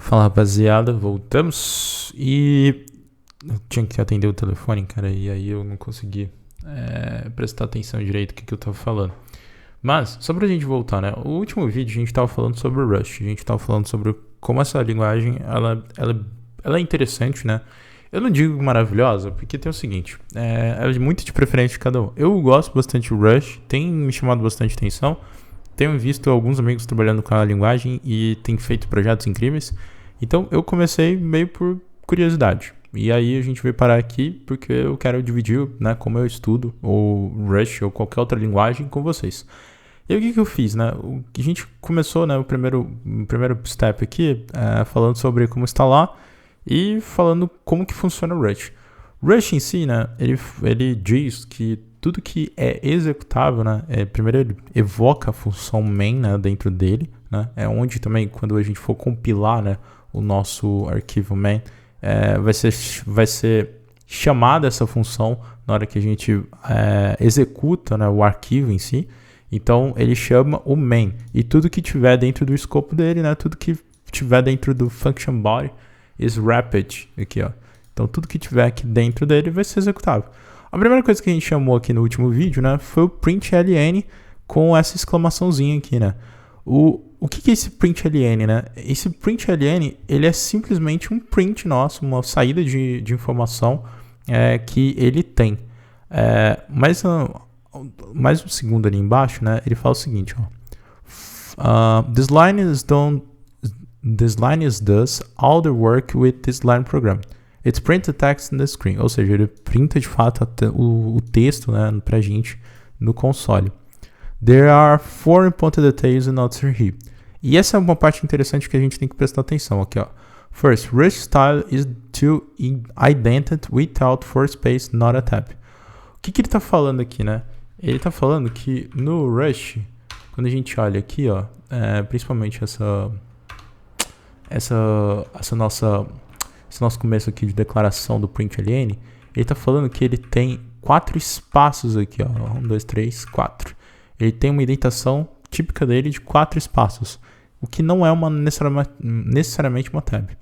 Fala, rapaziada, voltamos e eu tinha que atender o telefone, cara, e aí eu não consegui prestar atenção direito no que eu tava falando. Mas, só pra gente voltar, né, o último vídeo a gente tava falando sobre o Rust, a gente tava falando sobre como essa linguagem, ela é interessante, né. Eu não digo maravilhosa, porque tem o seguinte, é muito de preferência de cada um. Eu gosto bastante do Rust, tem me chamado bastante atenção. Tenho visto alguns amigos trabalhando com a linguagem e tem feito projetos incríveis. Então eu comecei meio por curiosidade. E aí a gente veio parar aqui porque eu quero dividir, né, como eu estudo, ou Rust, ou qualquer outra linguagem com vocês. E aí o que eu fiz, né? A gente começou, né, o primeiro step aqui, falando sobre como instalar e falando como que funciona o Rust. Rust em si, né, ele diz que tudo que é executável, né, primeiro ele evoca a função main, né, dentro dele, né, é onde também quando a gente for compilar, né, o nosso arquivo main, vai ser chamada essa função na hora que a gente executa, né, o arquivo em si. Então ele chama o main e tudo que tiver dentro do escopo dele, né, tudo que tiver dentro do function body is wrapped aqui, ó. Então tudo que tiver aqui dentro dele vai ser executável. A primeira coisa que a gente chamou aqui no último vídeo, né, foi o println com essa exclamaçãozinha aqui, né. O que é esse println, né? Esse println, ele é simplesmente um print nosso, uma saída de informação que ele tem. Mais um segundo ali embaixo, né, ele fala o seguinte, ó. This line does all the work with this line program. It prints the text in the screen, ou seja, ele printa de fato o texto, né, pra gente no console. There are 4 important details in notes here. E essa é uma parte interessante que a gente tem que prestar atenção aqui, ó. First, Rust style is to indented without for space, not a tab. O que ele tá falando aqui, né? Ele tá falando que no Rust, quando a gente olha aqui, ó, principalmente esse nosso começo aqui de declaração do println, ele tá falando que ele tem 4 espaços aqui, ó, 1, 2, 3, 4. Ele tem uma indentação típica dele de 4 espaços, o que não é necessariamente uma tab. O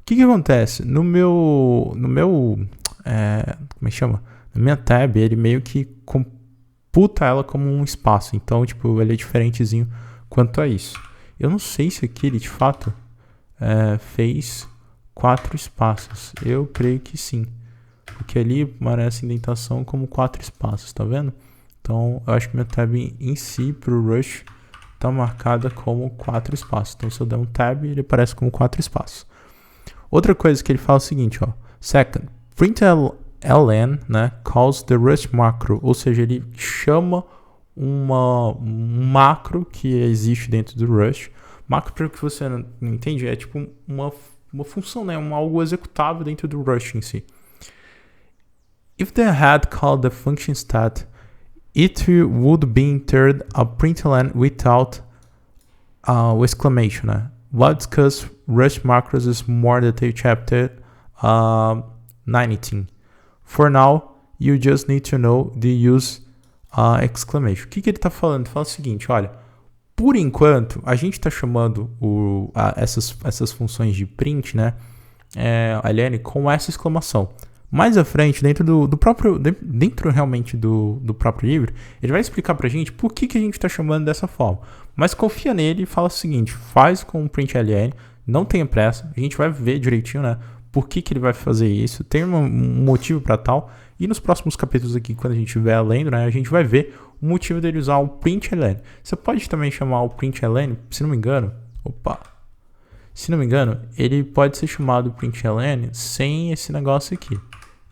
que acontece? No meu como é que chama? Na minha tab, ele meio que computa ela como um espaço, então, tipo, ele é diferentezinho quanto a isso. Eu não sei se aqui ele, de fato, fez 4 espaços. Eu creio que sim, porque ali parece indentação como 4 espaços, tá vendo? Então, eu acho que minha tab em si, pro Rust, tá marcada como 4 espaços. Então, se eu der um tab, ele aparece como 4 espaços. Outra coisa que ele fala é o seguinte, ó. Second, println, né, calls the Rust macro, ou seja, ele chama um macro que existe dentro do Rust. Macro, para que você não entende, é tipo uma função, né, algo executável dentro do Rust em si. If they had called the function stat, it would be entered a println without exclamation. We'll discuss Rust macros is more detailed chapter 19. For now, you just need to know the use exclamation. O que ele está falando? Ele fala o seguinte, olha, por enquanto, a gente está chamando essas funções de print, né, ln, com essa exclamação. Mais à frente, dentro realmente do próprio livro, ele vai explicar pra gente por que a gente está chamando dessa forma. Mas confia nele e fala o seguinte, faz com o println, não tenha pressa, a gente vai ver direitinho, né, por que ele vai fazer isso, tem um motivo para tal, e nos próximos capítulos aqui, quando a gente estiver lendo, né, a gente vai ver o motivo dele usar o println. Você pode também chamar o println, se não me engano, ele pode ser chamado println sem esse negócio aqui.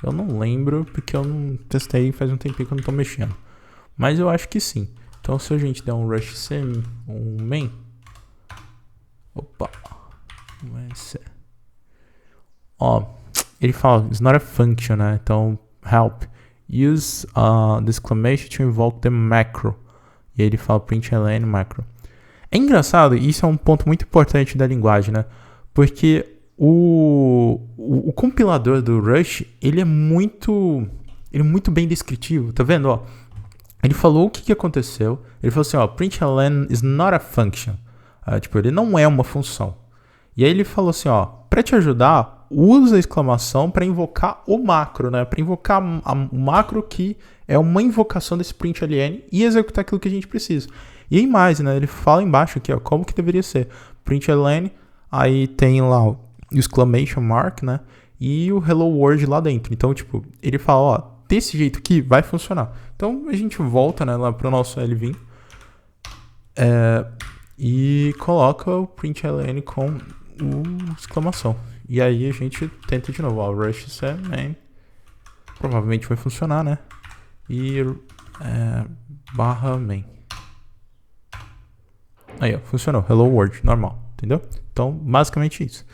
Eu não lembro, porque eu não testei faz um tempinho que eu não tô mexendo. Mas eu acho que sim. Então, se a gente der um rush sem um main... vai ser... Ó, ele fala, it's not a function, né? Então, help. Use the exclamation to invoke the macro. E aí ele fala println macro. É engraçado, e isso é um ponto muito importante da linguagem, né? Porque o compilador do Rust, ele é muito bem descritivo, tá vendo? Ó, ele falou o que aconteceu. Ele falou assim, ó, println is not a function. Tipo, ele não é uma função. E aí ele falou assim, ó, para te ajudar, usa a exclamação para invocar o macro, né? Para invocar o macro que é uma invocação desse println e executar aquilo que a gente precisa. E aí mais, né? Ele fala embaixo aqui, ó, como que deveria ser. Println, aí tem lá o exclamation mark, né? E o hello world lá dentro. Então, tipo, ele fala, ó, desse jeito aqui vai funcionar. Então a gente volta, né, lá pro nosso lvim e coloca o println com o exclamação. E aí a gente tenta de novo, ó, rush set main. Provavelmente vai funcionar, né? E barra main. Aí, ó, funcionou. Hello world, normal, entendeu? Então, basicamente isso.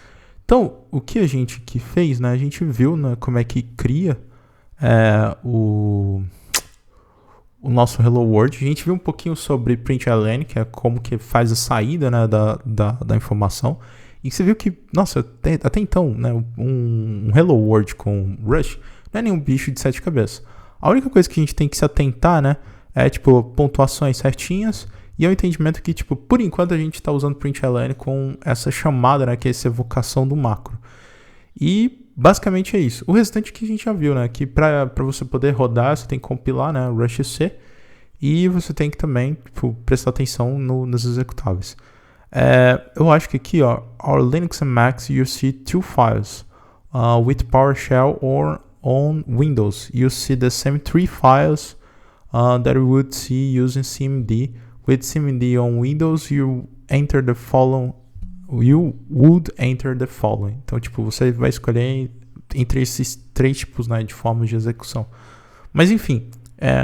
Então, o que a gente que fez, né? A gente viu, né, como é que cria o nosso Hello World. A gente viu um pouquinho sobre println, que é como que faz a saída, né, da informação. E você viu que, nossa, até então, né, um Hello World com Rush não é nenhum bicho de 7 cabeças. A única coisa que a gente tem que se atentar, né, é, tipo, pontuações certinhas e é o entendimento que, tipo, por enquanto a gente está usando println com essa chamada, né, que é essa evocação do macro. E basicamente é isso. O restante que a gente já viu, né, que para você poder rodar, você tem que compilar, né, Rush C, e você tem que também, tipo, prestar atenção nos executáveis. Eu acho que aqui, ó, our Linux and Macs, you see two files. With PowerShell or on Windows, you see the same three files that you would see using CMD. With CMD on Windows, you would enter the following. Então, tipo, você vai escolher entre esses três tipos, né, de formas de execução. Mas, enfim,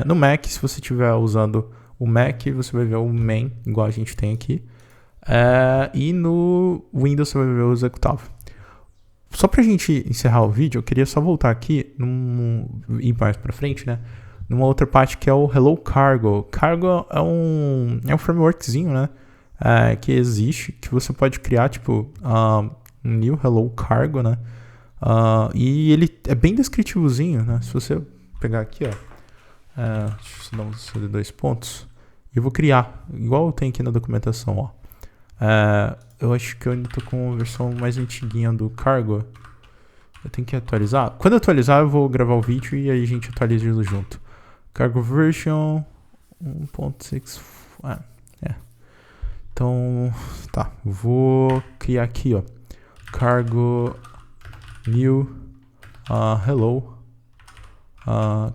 no Mac, se você estiver usando o Mac, você vai ver o main, igual a gente tem aqui. E no Windows, você vai ver o executável. Só pra gente encerrar o vídeo, eu queria só voltar aqui e mais pra frente, né? Numa outra parte que é o Hello Cargo. Cargo é um frameworkzinho, né? Que existe, que você pode criar, tipo, um new Hello Cargo, né? E ele é bem descritivozinho, né? Se você pegar aqui, ó, deixa eu dar uns 2 pontos, eu vou criar, igual tem aqui na documentação, ó. Eu acho que eu ainda tô com a versão mais antiguinha do Cargo. Eu tenho que atualizar. Quando atualizar, eu vou gravar o vídeo e aí a gente atualiza ele junto. Cargo version 1.6. Então, tá. Vou criar aqui, ó. Cargo new hello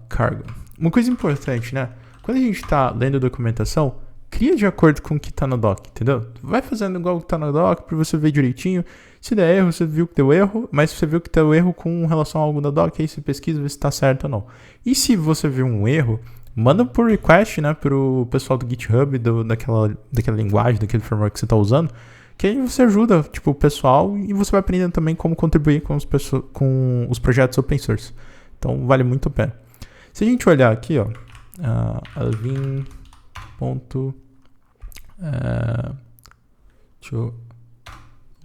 cargo. Uma coisa importante, né? Quando a gente tá lendo a documentação, cria de acordo com o que tá no doc, entendeu? Vai fazendo igual que tá no doc pra você ver direitinho. Se der erro, você viu que deu erro, mas se você viu que deu erro com relação a algo da doc, aí você pesquisa, vê se tá certo ou não. E se você viu um erro, manda por request, né, pro pessoal do GitHub, daquela linguagem, daquele framework que você tá usando, que aí você ajuda, tipo, o pessoal e você vai aprendendo também como contribuir com os projetos open source. Então, vale muito a pena. Se a gente olhar aqui, ó, alvin.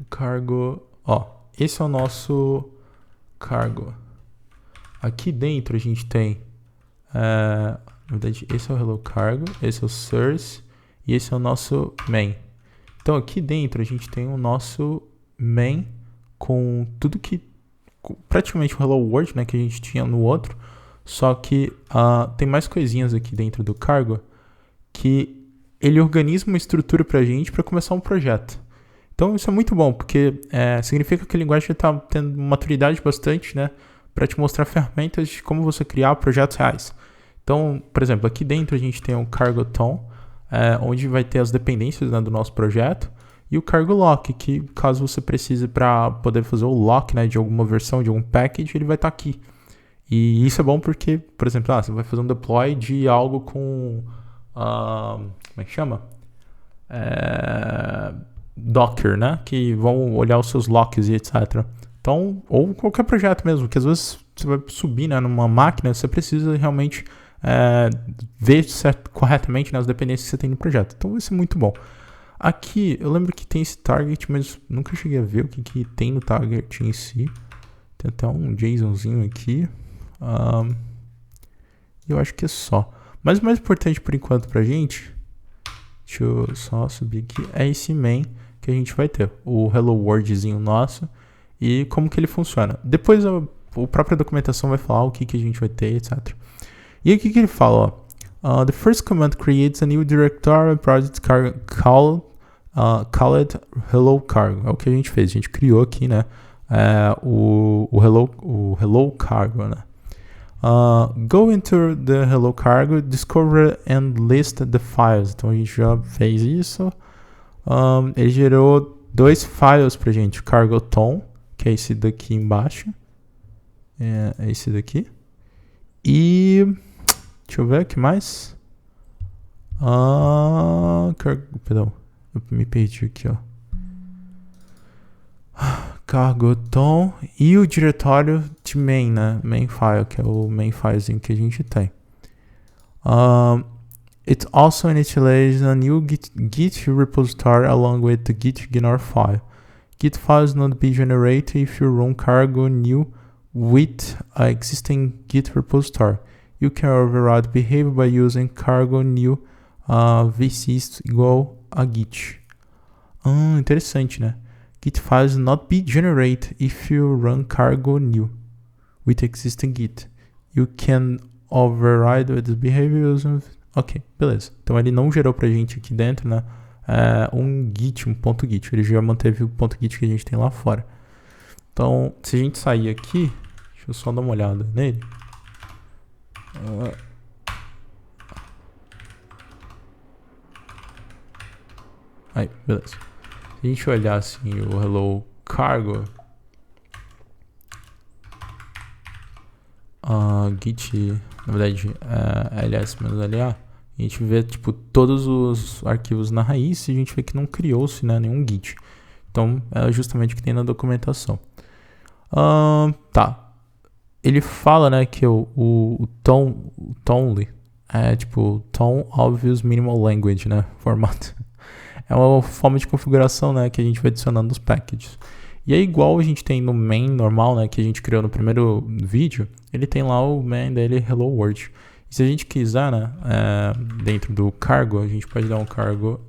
Cargo, ó, esse é o nosso cargo. Aqui dentro a gente tem, na verdade, esse é o hello cargo, esse é o source e esse é o nosso main. Então aqui dentro a gente tem o nosso main com tudo que, praticamente o hello world, né, que a gente tinha no outro, só que tem mais coisinhas aqui dentro do cargo que ele organiza uma estrutura pra gente para começar um projeto. Então isso é muito bom, porque significa que a linguagem já está tendo maturidade bastante, né, para te mostrar ferramentas de como você criar projetos reais. Então, por exemplo, aqui dentro a gente tem o Cargo Tom, onde vai ter as dependências, né, do nosso projeto, e o Cargo Lock, que caso você precise para poder fazer o lock, né, de alguma versão, de algum package, ele vai estar aqui. E isso é bom porque, por exemplo, você vai fazer um deploy de algo com... como é que chama? Docker, né? Que vão olhar os seus locks e etc. Então, ou qualquer projeto mesmo, que às vezes você vai subir, né, numa máquina, você precisa realmente ver corretamente, né, as dependências que você tem no projeto. Então, vai ser muito bom. Aqui, eu lembro que tem esse target, mas nunca cheguei a ver o que tem no target em si. Tem até um JSONzinho aqui. Eu acho que é só. Mas o mais importante por enquanto pra gente, deixa eu só subir aqui, é esse main, que a gente vai ter. O Hello Worldzinho nosso e como que ele funciona. Depois a própria documentação vai falar o que a gente vai ter, etc. E aqui que ele fala, ó. The first command creates a new directory project called Hello Cargo. É o que a gente fez. A gente criou aqui, né? O Hello Cargo, né? Go into the Hello Cargo, discover and list the files. Então a gente já fez isso. Ele gerou 2 files pra gente. O Cargoton, que é esse daqui embaixo. É esse daqui. E deixa eu ver o que mais. Perdão, eu me perdi aqui, ó. Cargoton e o diretório de main, né? Main file, que é o main filezinho que a gente tem. It also initializes a new Git repository along with the Git ignore file. Git files not be generated if you run cargo new with an existing Git repository. You can override behavior by using cargo new vcs igual a Git. Interessante, né? Git files not be generated if you run cargo new with existing Git. You can override the behavior using... Ok, beleza. Então ele não gerou pra gente aqui dentro, né? Um Git, um ponto .git. Ele já manteve o ponto .git que a gente tem lá fora. Então, se a gente sair aqui, deixa eu só dar uma olhada nele. Aí, beleza. Se a gente olhar assim o Hello Cargo, Git, na verdade, ls-la, a gente vê tipo todos os arquivos na raiz e a gente vê que não criou-se, né, nenhum Git. Então é justamente o que tem na documentação. Tá. Ele fala, né, que o Tonely é tipo Tone Obvious Minimal Language, né, formato. É uma forma de configuração, né, que a gente vai adicionando os packages. E é igual a gente tem no main normal, né, que a gente criou no primeiro vídeo, ele tem lá o main dele Hello World. E se a gente quiser, né, dentro do cargo, a gente pode dar um cargo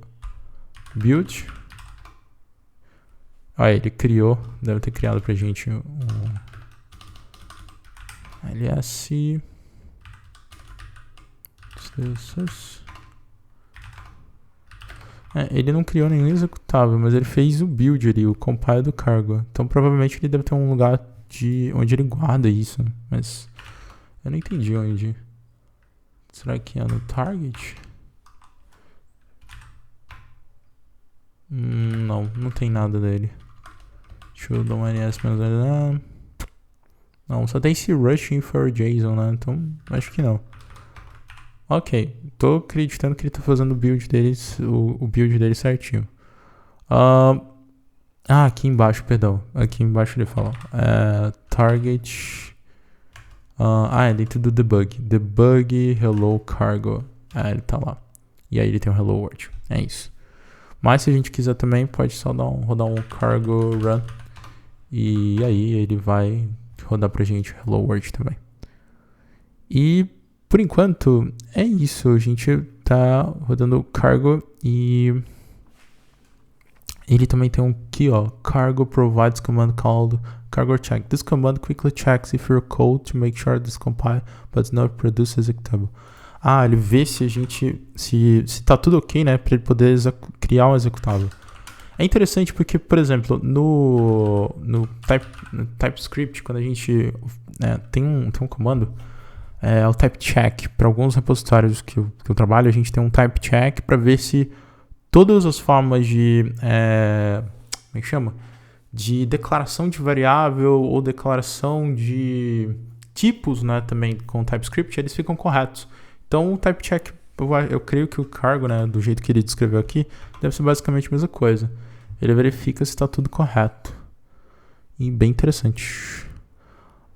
build. Ele criou, deve ter criado pra gente um ls. Ele não criou nenhum executável, mas ele fez o build ali, o compile do cargo. Então provavelmente ele deve ter um lugar onde ele guarda isso, mas eu não entendi onde. Será que é no target? Não tem nada dele. Deixa eu dar um ls menos. Não, só tem esse rushing for JSON, né? Então acho que não. Ok, tô acreditando que ele tá fazendo o build deles, o build dele certinho. Aqui embaixo, perdão. Aqui embaixo ele fala target. É dentro do debug. Debug hello cargo. Ele tá lá. E aí ele tem o hello world. É isso. Mas se a gente quiser também, pode só rodar um cargo run. E aí ele vai rodar pra gente hello world também. E por enquanto é isso. A gente tá rodando o cargo e ele também tem um aqui, ó, cargo provides command called cargo check. This command quickly checks if your code to make sure this compile but not produce executable. Ele vê se a gente se tá tudo ok, né, para ele poder criar um executável. É interessante porque, por exemplo, no TypeScript, quando a gente tem um comando, o type check. Para alguns repositórios que eu trabalho, a gente tem um type check para ver se todas as formas de como é que chama? De declaração de variável ou declaração de tipos, né, também com o TypeScript, eles ficam corretos. Então o type check, eu creio que o cargo, né, do jeito que ele descreveu aqui, deve ser basicamente a mesma coisa. Ele verifica se está tudo correto. E bem interessante.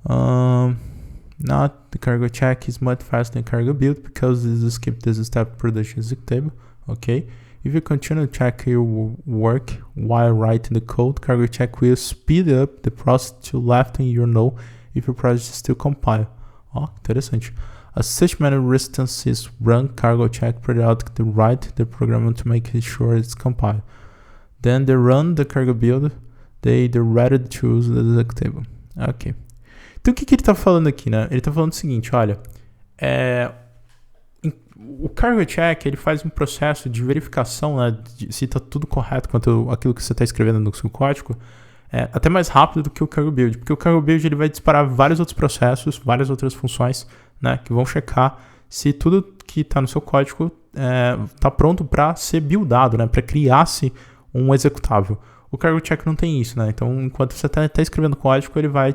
Not the cargo check is much faster than cargo build because this skip this step production executable. Okay. If you continue to check your work while writing the code, cargo check will speed up the process to left and you know if your project is still compile. Interessante. As such many instances run cargo check periodically to write the program to make sure it's compiled. Then they run the cargo build, they ready to choose the executable. Ok. Então o que ele tá falando aqui, né? Ele tá falando o seguinte, olha, o cargo check, ele faz um processo de verificação, né, de se tá tudo correto quanto aquilo que você está escrevendo no seu código, até mais rápido do que o cargo build, porque o cargo build ele vai disparar vários outros processos, várias outras funções, né, que vão checar se tudo que está no seu código está pronto para ser buildado, né, para criar-se um executável. O cargo check não tem isso, né? Então, enquanto você está escrevendo código, ele vai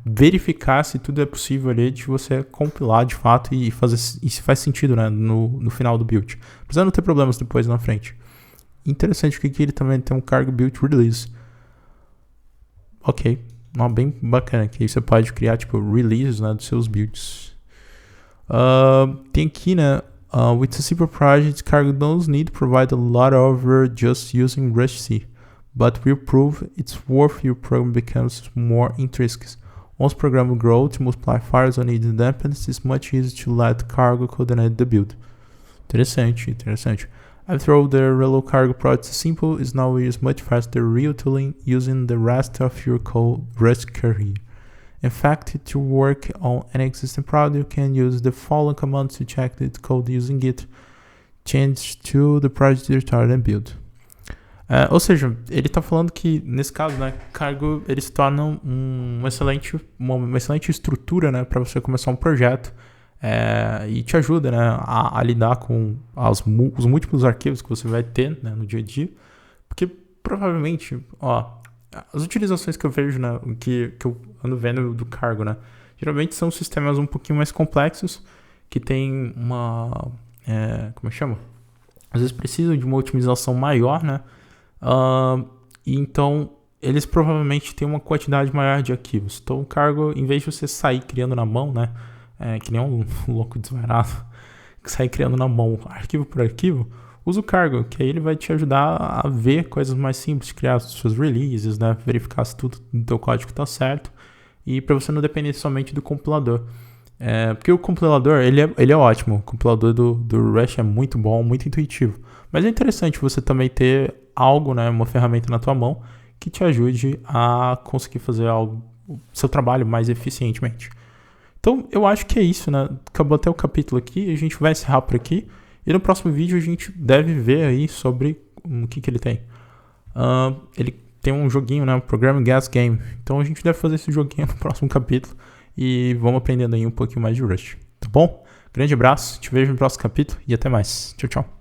verificar se tudo é possível ali de você compilar de fato e fazer e se faz sentido, né, no final do build. Apesar de não ter problemas depois na frente. Interessante que aqui ele também tem um cargo build release. Ok, bem bacana, que aí você pode criar tipo release, né, dos seus builds. Tem aqui, né, with a simple project, cargo does need to provide a lot over just using Rust C, but will prove it's worth your program becomes more intrinsic. Once program grow to multiply files on needed dependencies, it's much easier to let cargo coordinate the build. Interessante. After the Relo cargo project is simple, is now used much faster real tooling using the rest of your code Rust career. In fact, to work on an existing product, you can use the following commands to check the code using Git. Change to the project directory and build. Ou seja, ele está falando que, nesse caso, né, cargo, eles se tornam uma excelente estrutura, né, para você começar um projeto e te ajuda, né, a lidar com os múltiplos arquivos que você vai ter, né, no dia a dia. Porque, provavelmente, as utilizações que eu vejo, né, que eu ando vendo do cargo, né, geralmente são sistemas um pouquinho mais complexos, que tem como chama? Às vezes precisam de uma otimização maior, né, então eles provavelmente têm uma quantidade maior de arquivos. Então o cargo, em vez de você sair criando na mão, né, que nem um louco desvairado, que sai criando na mão arquivo por arquivo, usa o cargo, que aí ele vai te ajudar a ver coisas mais simples, criar os seus releases, né, verificar se tudo no teu código está certo, e para você não depender somente do compilador. Porque o compilador, ele é ótimo, o compilador do Rust é muito bom, muito intuitivo, mas é interessante você também ter algo, né, uma ferramenta na tua mão que te ajude a conseguir fazer seu trabalho mais eficientemente. Então, eu acho que é isso, né? Acabou até o capítulo aqui, a gente vai encerrar por aqui. E no próximo vídeo a gente deve ver aí sobre o que ele tem. Ele tem um joguinho, né? Um Program Gas Game. Então a gente deve fazer esse joguinho no próximo capítulo. E vamos aprendendo aí um pouquinho mais de Rust. Tá bom? Grande abraço, te vejo no próximo capítulo e até mais. Tchau, tchau.